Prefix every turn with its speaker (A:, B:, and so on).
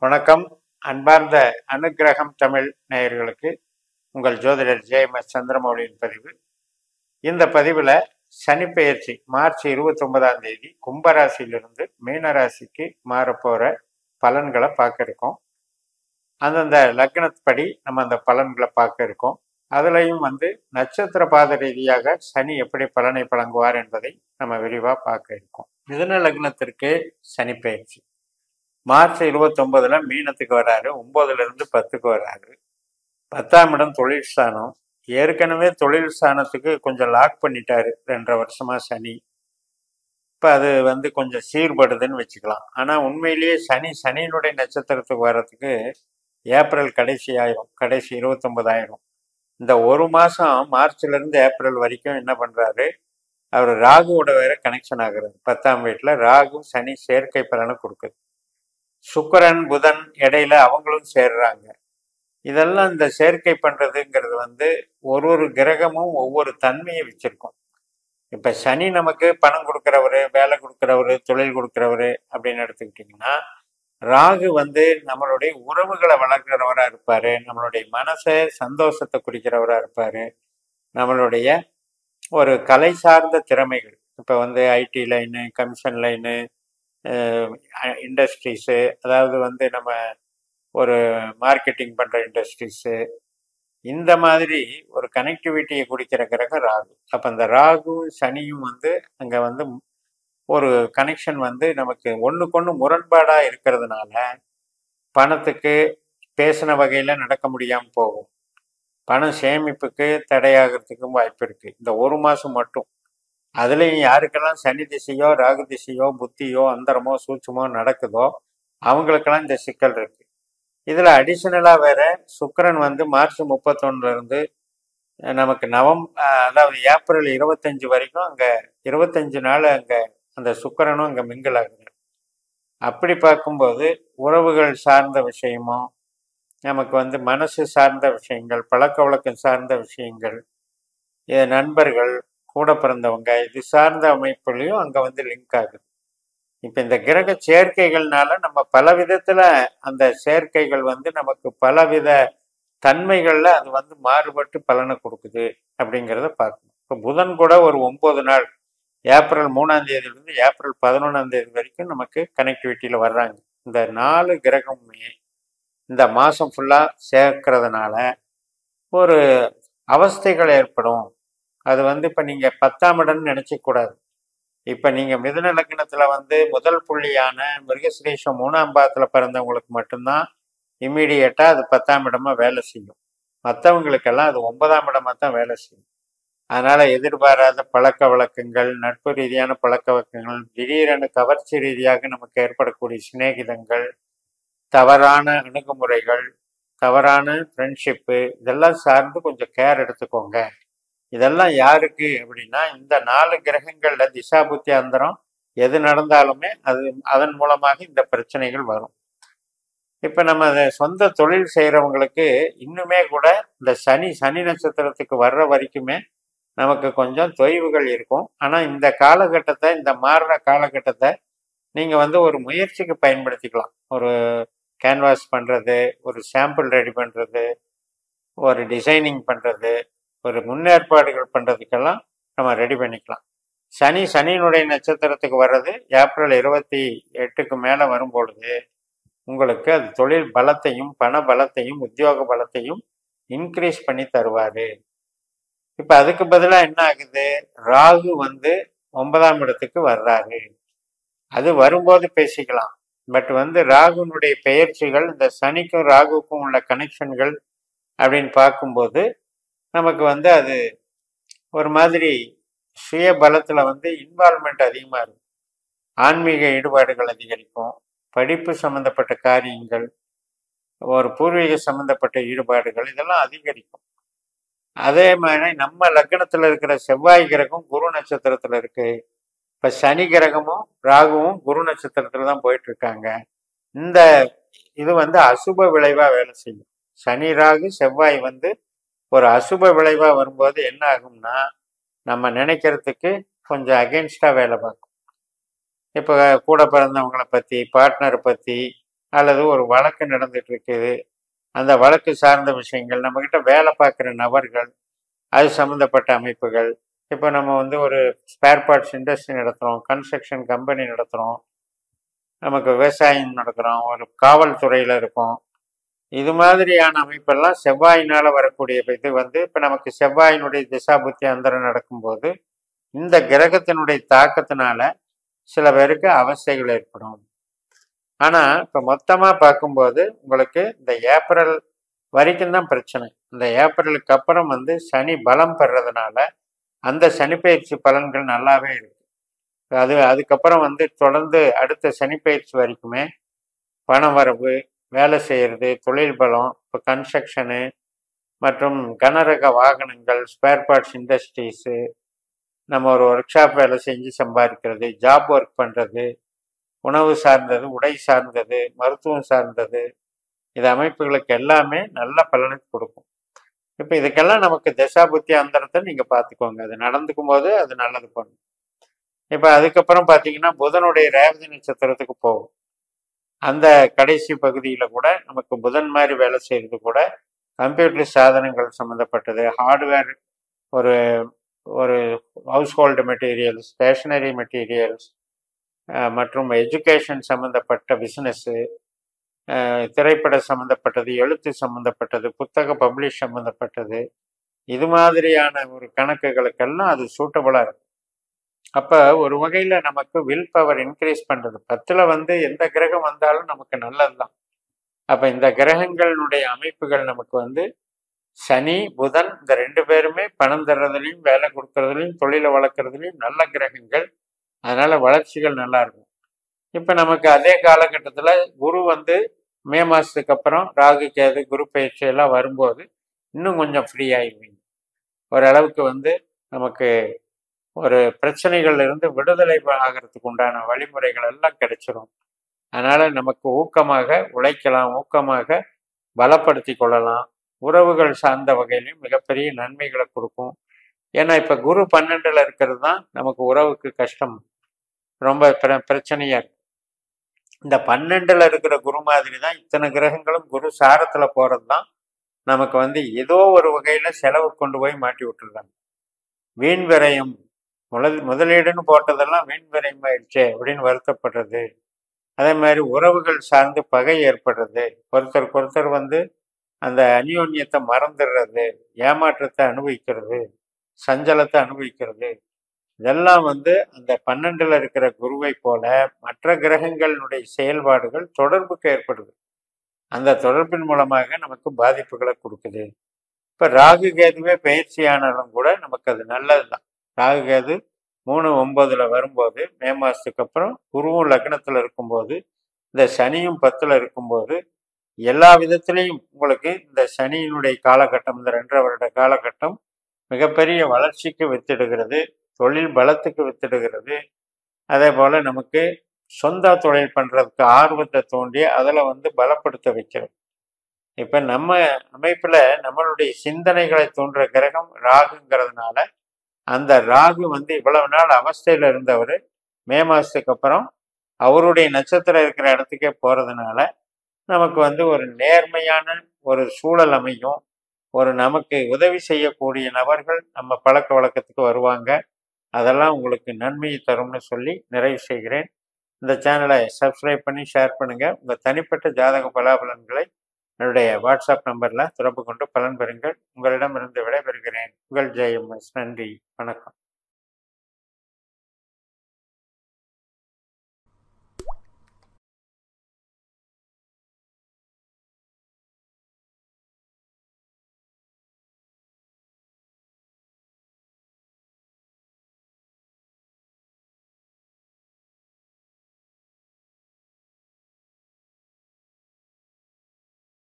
A: வணக்கம். அன்பார்ந்த அனுக்கிரகம் தமிழ் நேயர்களுக்கு உங்கள் ஜோதிடர் ஜே.எம்.எஸ். சந்திரமௌலியின் பதிவு. இந்த பதிவில் சனிப்பெயர்ச்சி மார்ச் 29ஆம் தேதி கும்பராசியிலிருந்து மீனராசிக்கு மாறப்போகிற பலன்களை பார்க்க இருக்கோம். அந்தந்த லக்னப்படி நம்ம அந்த பலன்களை பார்க்க இருக்கோம். அதுலேயும் நட்சத்திர பாத ரீதியாக சனி எப்படி பலனை வழங்குவார் என்பதை நம்ம விரிவாக பார்க்க இருக்கோம். மிதுன லக்னத்திற்கு சனிப்பெயர்ச்சி மார்ச் 29 மீனத்துக்கு வர்றாரு. 9லிருந்து 10க்கு வர்றாரு. 10ஆம் இடம் தொழில் ஸ்தானம். ஏற்கனவே தொழில் ஸ்தானத்துக்கு கொஞ்சம் லாக் பண்ணிட்டாரு 2.5 வருஷமா சனி. இப்போ அது கொஞ்சம் சீர்படுதுன்னு வச்சுக்கலாம். ஆனால் உண்மையிலேயே சனியினுடைய நட்சத்திரத்துக்கு வர்றதுக்கு ஏப்ரல் கடைசி ஆயிரும், கடைசி 29 ஆயிரும். இந்த ஒரு மாதம் மார்ச்லேருந்து ஏப்ரல் வரைக்கும் என்ன பண்ணுறாரு, அவர் ராகுவோட வேற கனெக்ஷன் ஆகுறது. 10ஆம் வீட்டில் ராகு சனி சேர்க்கை பலனை கொடுக்குது. சுக்கிரன் புதன் இடையில அவங்களும் சேர்றாங்க. இதெல்லாம் இந்த சேர்க்கை பண்றதுங்கிறது ஒரு கிரகமும் ஒவ்வொரு தன்மையை வச்சிருக்கும். இப்ப சனி நமக்கு பணம் கொடுக்குறவரு, வேலை கொடுக்குறவரு, தொழில் கொடுக்குறவரு அப்படின்னு எடுத்துக்கிட்டிங்கன்னா, ராகு நம்மளுடைய உறவுகளை வளர்க்குறவரா இருப்பாரு, நம்மளுடைய மனசை சந்தோஷத்தை குறிக்கிறவரா இருப்பாரு, நம்மளுடைய ஒரு கலை சார்ந்த திறமைகள் இப்போ IT line, commission line, industries, அதாவது நம்ம ஒரு மார்க்கெட்டிங் பண்ணுற இண்டஸ்ட்ரீஸு, இந்த மாதிரி ஒரு கனெக்டிவிட்டியை குடிக்கிற கிரகம் ராகு. அப்போ அந்த ராகு சனியும் அங்கே ஒரு கனெக்ஷன் நமக்கு ஒன்றுக்கொன்று முரண்பாடாக இருக்கிறதுனால பணத்துக்கு பேசின வகையில் நடக்க முடியாமல் போகும். பணம் சேமிப்புக்கு தடையாகிறதுக்கும் வாய்ப்பு இருக்குது இந்த ஒரு மாதம் மட்டும். அதுலேயும் யாருக்கெல்லாம் சனி திசையோ ராகு திசையோ புத்தியோ அந்தரமோ சூட்சமோ நடக்குதோ அவங்களுக்கெல்லாம் இந்த சிக்கல் இருக்கு. இதில் அடிஷ்னலாக வேற சுக்கிரன் மார்ச் 31 நமக்கு அதாவது ஏப்ரல் 25 வரைக்கும் அங்கே 25 நாள் அங்கே அந்த சுக்கிரனும் அங்கே மிங்கிள் ஆகுது. அப்படி பார்க்கும்போது உறவுகள் சார்ந்த விஷயமோ, நமக்கு மனசு சார்ந்த விஷயங்கள், பழக்க வழக்கம் சார்ந்த விஷயங்கள், நண்பர்கள், கூட பிறந்தவங்க, இது சார்ந்த அமைப்புலையும் அங்கே லிங்க் ஆகுது. இப்போ இந்த கிரக சேர்க்கைகள்னால நம்ம பல விதத்தில் அந்த சேர்க்கைகள் நமக்கு பலவித தன்மைகளில் அது மாறுபட்டு பலனை கொடுக்குது அப்படிங்கிறத பார்க்கணும். இப்போ புதன் கூட ஒரு 9 நாள் ஏப்ரல் 3ஆம் தேதியிலிருந்து ஏப்ரல் 11ஆம் தேதி வரைக்கும் நமக்கு கனெக்டிவிட்டியில் வர்றாங்க. இந்த 4 கிரகமுமே இந்த மாதம் ஃபுல்லாக சேர்க்கறதுனால ஒரு அவஸ்தைகள் ஏற்படும். அது இப்போ நீங்கள் 10ஆம் இடம்னு நினச்சிக்கூடாது. இப்போ நீங்கள் மிதுன லக்னத்தில் முதல் புள்ளியான மிருகசிரீஷம் 3ஆம் பாதத்தில் பிறந்தவங்களுக்கு மட்டும்தான் இம்மீடியட்டாக அது 10ஆம் இடமா வேலை செய்யும். மற்றவங்களுக்கெல்லாம் அது 9ஆம் இடமா தான் வேலை செய்யும். அதனால் எதிர்பாராத பழக்க வழக்கங்கள், நட்பு ரீதியான பழக்க வழக்கங்கள், திடீரென கவர்ச்சி ரீதியாக நமக்கு ஏற்படக்கூடிய சிநேகிதங்கள், தவறான அணுகுமுறைகள், தவறான ஃப்ரெண்ட்ஷிப்பு, இதெல்லாம் சார்ந்து கொஞ்சம் கேர் எடுத்துக்கோங்க. இதெல்லாம் யாருக்கு அப்படின்னா, இந்த 4 கிரகங்கள்ல திசாபுத்தி அந்தரம் எது நடந்தாலுமே அதன் மூலமாக இந்த பிரச்சனைகள் வரும். இப்போ நம்ம அதை சொந்த தொழில் செய்கிறவங்களுக்கு இன்னுமே கூட இந்த சனி நட்சத்திரத்துக்கு வர்ற வரைக்குமே நமக்கு கொஞ்சம் தொய்வுகள் இருக்கும். ஆனால் இந்த காலகட்டத்தை, இந்த மாறுற காலகட்டத்தை நீங்கள் ஒரு முயற்சிக்கு பயன்படுத்திக்கலாம். ஒரு கேன்வாஸ் பண்ணுறது, ஒரு சாம்பிள் ரெடி பண்ணுறது, ஒரு டிசைனிங் பண்ணுறது, ஒரு முன்னேற்பாடுகள் பண்ணுறதுக்கெல்லாம் நம்ம ரெடி பண்ணிக்கலாம். சனியினுடைய நட்சத்திரத்துக்கு வர்றது ஏப்ரல் 28க்கு மேலே வரும்பொழுது உங்களுக்கு அது தொழில் பலத்தையும் பண பலத்தையும் உத்தியோக பலத்தையும் இன்க்ரீஸ் பண்ணி தருவார். இப்போ அதுக்கு பதிலாக என்ன ஆகுது, ராகு 9ஆம் இடத்துக்கு வர்றாரு. அது வரும்போது பேசிக்கலாம். பட் ராகுனுடைய பெயர்ச்சிகள் இந்த சனிக்கும் ராகுக்கும் உள்ள கனெக்ஷன்கள் அப்படின்னு பார்க்கும்போது நமக்கு அது ஒரு மாதிரி சுய பலத்தில் இன்வால்மெண்ட் அதிகமாக இருக்கும். ஆன்மீக ஈடுபாடுகள் அதிகரிக்கும். படிப்பு சம்மந்தப்பட்ட காரியங்கள், ஒரு பூர்வீக சம்மந்தப்பட்ட ஈடுபாடுகள், இதெல்லாம் அதிகரிக்கும். அதே மாதிரி நம்ம லக்னத்தில் இருக்கிற செவ்வாய் கிரகம் குரு நட்சத்திரத்தில் இருக்கு. இப்போ சனி கிரகமும் ராகுவும் குரு நட்சத்திரத்தில் தான் போயிட்டு இருக்காங்க. இந்த இது அசுப விளைவாக வேலை செய்யும். சனி ராகு செவ்வாய் ஒரு அசுப விளைவாக வரும்போது என்ன ஆகும்னா, நம்ம நினைக்கிறதுக்கு கொஞ்சம் அகெயின்ஸ்டாக வேலை பார்க்கும். இப்போ கூட பிறந்தவங்களை பற்றி, பார்ட்னரை பற்றி, அல்லது ஒரு வழக்கு நடந்துட்டு இருக்குது, அந்த வழக்கு சார்ந்த விஷயங்கள், நம்மக்கிட்ட வேலை பார்க்குற நபர்கள், அது சம்மந்தப்பட்ட அமைப்புகள். இப்போ நம்ம வந்து ஒரு ஸ்பேர் பார்ட்ஸ் இண்டஸ்ட்ரி நடத்துகிறோம், கன்ஸ்ட்ரக்ஷன் கம்பெனி நடத்துகிறோம், நமக்கு விவசாயம் நடத்துகிறோம், ஒரு காவல்துறையில் இருக்கோம். இது மாதிரியான அமைப்பெல்லாம் செவ்வாயினால் வரக்கூடிய இது வந்து இப்போ நமக்கு செவ்வாயினுடைய திசாபுத்தி அந்தரம் நடக்கும்போது இந்த கிரகத்தினுடைய தாக்கத்தினால சில பேருக்கு அவஸ்தைகள் ஏற்படும். ஆனால் இப்போ மொத்தமாக பார்க்கும்போது உங்களுக்கு இந்த ஏப்ரல் வரைக்கும் தான் பிரச்சனை. இந்த ஏப்ரலுக்கு அப்புறம் வந்து சனி பலம் பெறதுனால அந்த சனிப்பெயர்ச்சி பலன்கள் நல்லாவே இருக்கு. அதுக்கப்புறம் வந்து தொடர்ந்து அடுத்த சனிப்பெயர்ச்சி வரைக்குமே பண வரவு, வேலை செய்கிறது, தொழில் பலம், இப்போ கன்ஸ்ட்ரக்ஷனு மற்றும் கனரக வாகனங்கள், ஸ்பேர் பார்ட்ஸ் இண்டஸ்ட்ரீஸு, நம்ம ஒரு ஒர்க் ஷாப் வேலை செஞ்சு சம்பாதிக்கிறது, ஜாப் ஒர்க் பண்ணுறது, உணவு சார்ந்தது, உடை சார்ந்தது, மருத்துவம் சார்ந்தது, இது அமைப்புகளுக்கு எல்லாமே நல்ல பலனை கொடுக்கும். இப்போ இதுக்கெல்லாம் நமக்கு தசாபுத்தி அந்தரத்தை நீங்கள் பார்த்துக்கோங்க. அது நடந்துக்கும் போது அது நல்லது பண்ணும். இப்போ அதுக்கப்புறம் பார்த்தீங்கன்னா புதனுடைய ரேவதி நட்சத்திரத்துக்கு போகும். அந்த கடைசி பகுதியில் கூட நமக்கு புதன் மாதிரி வேலை செய்கிறது கூட கம்ப்யூட்டர் சாதனங்கள் சம்மந்தப்பட்டது, ஹார்ட்வேர், ஒரு ஒரு household materials, stationery materials மற்றும் எஜுகேஷன் சம்மந்தப்பட்ட பிஸ்னஸ்ஸு, திரைப்பட சம்மந்தப்பட்டது, எழுத்து சம்மந்தப்பட்டது, புத்தக பப்ளிஷ் சம்மந்தப்பட்டது, இது மாதிரியான ஒரு கணக்குகளுக்கெல்லாம் அது சூட்டபுளாக இருக்கும். அப்போ ஒரு வகையில் நமக்கு வில் பவர் இன்க்ரீஸ் பண்ணுறது. 10ல் வந்து எந்த கிரகம் வந்தாலும் நமக்கு நல்லது தான். அப்போ இந்த கிரகங்களுடைய அமைப்புகள் நமக்கு வந்து சனி, புதன், இந்த 2 பேருமே பணம் தர்றதுலையும், வேலை கொடுக்கறதுலையும், தொழிலை வளர்க்குறதுலையும் நல்ல கிரகங்கள். அதனால வளர்ச்சிகள் நல்லா இருக்கும். இப்போ நமக்கு அதே காலகட்டத்தில் குரு வந்து மே மாதத்துக்கு அப்புறம் ராகு கேது குரு பயிற்சி எல்லாம் வரும்போது இன்னும் கொஞ்சம் ஃப்ரீ ஆகிடுவீங்க. ஓரளவுக்கு வந்து நமக்கு ஒரு பிரச்சனைகள்ல இருந்து விடுதலை ஆகிறதுக்கு உண்டான வழிமுறைகள் எல்லாம் கிடைச்சிரும். அதனால நமக்கு ஊக்கமாக உழைக்கலாம், ஊக்கமாக பலப்படுத்தி கொள்ளலாம். உறவுகள் சார்ந்த வகையிலையும் மிகப்பெரிய நன்மைகளை கொடுக்கும். ஏன்னா இப்போ குரு 12ல் இருக்கிறது தான் நமக்கு உறவுக்கு கஷ்டம், ரொம்ப பிரச்சனையா இருக்கு. இந்த 12ல் இருக்கிற குரு மாதிரி தான் இத்தனை கிரகங்களும் குரு சாரத்தில் போகிறது தான் நமக்கு வந்து ஏதோ ஒரு வகையில் செலவு கொண்டு போய் மாட்டி விட்டுருந்தாங்க. வீண் விரயம், முதலீடுன்னு போட்டதெல்லாம் வீண் விரயம் ஆயிடுச்சே அப்படின்னு வருத்தப்படுறது. அதே மாதிரி உறவுகள் சார்ந்து பகை ஏற்படுறது, ஒருத்தருக்கு ஒருத்தர் வந்து அந்த அந்யோன்யத்தை மறந்துடுறது, ஏமாற்றத்தை அனுபவிக்கிறது, சஞ்சலத்தை அனுபவிக்கிறது, இதெல்லாம் வந்து அந்த 12ல் இருக்கிற குருவை போல மற்ற கிரகங்களுடைய செயல்பாடுகள் தொடர்புக்கு ஏற்படுது. அந்த தொடர்பின் மூலமாக நமக்கு பாதிப்புகளை கொடுக்குது. இப்போ ராகு கேதுவே பயிற்சியானாலும் கூட நமக்கு அது நல்லது தான். ராகு கேது 3/9 வரும்போது, மே மாதத்துக்கு அப்புறம் குருவும் லக்னத்தில் இருக்கும்போது, இந்த சனியும் 10ல் இருக்கும்போது, எல்லா விதத்திலையும் உங்களுக்கு இந்த சனியினுடைய காலகட்டம், இந்த 2.5 வருட காலகட்டம் மிகப்பெரிய வளர்ச்சிக்கு வித்திடுகிறது, தொழில் பலத்துக்கு வித்திடுகிறது. அதே போல் நமக்கு சொந்த தொழில் பண்ணுறதுக்கு ஆர்வத்தை தூண்டி அதில் வந்து பலப்படுத்த வைக்கிறது. இப்போ நம்ம அமைப்பில் நம்மளுடைய சிந்தனைகளை தூண்டுற கிரகம் ராகுங்கிறதுனால அந்த ராகு வந்து இவ்வளவு நாள் அவஸ்தையில் இருந்தவர் மே மாதத்துக்கு அப்புறம் அவருடைய நட்சத்திரம் இருக்கிற இடத்துக்கே போகிறதுனால நமக்கு வந்து ஒரு நேர்மையான ஒரு சூழல் அமையும். ஒரு நமக்கு உதவி செய்யக்கூடிய நபர்கள் நம்ம பழக்க வழக்கத்துக்கு வருவாங்க. அதெல்லாம் உங்களுக்கு நன்மையை தரும்னு சொல்லி நிறைவு செய்கிறேன். இந்த சேனலை சப்ஸ்கிரைப் பண்ணி ஷேர் பண்ணுங்கள். உங்கள் தனிப்பட்ட ஜாதக பலாபலன்களை என்னுடைய வாட்ஸ்அப் நம்பரில் தொடர்பு கொண்டு பலன் பெறுங்கள். உங்களிடமிருந்து விடைபெறுகிறேன். உங்கள் ஜெயம்எஸ். நன்றி, வணக்கம்.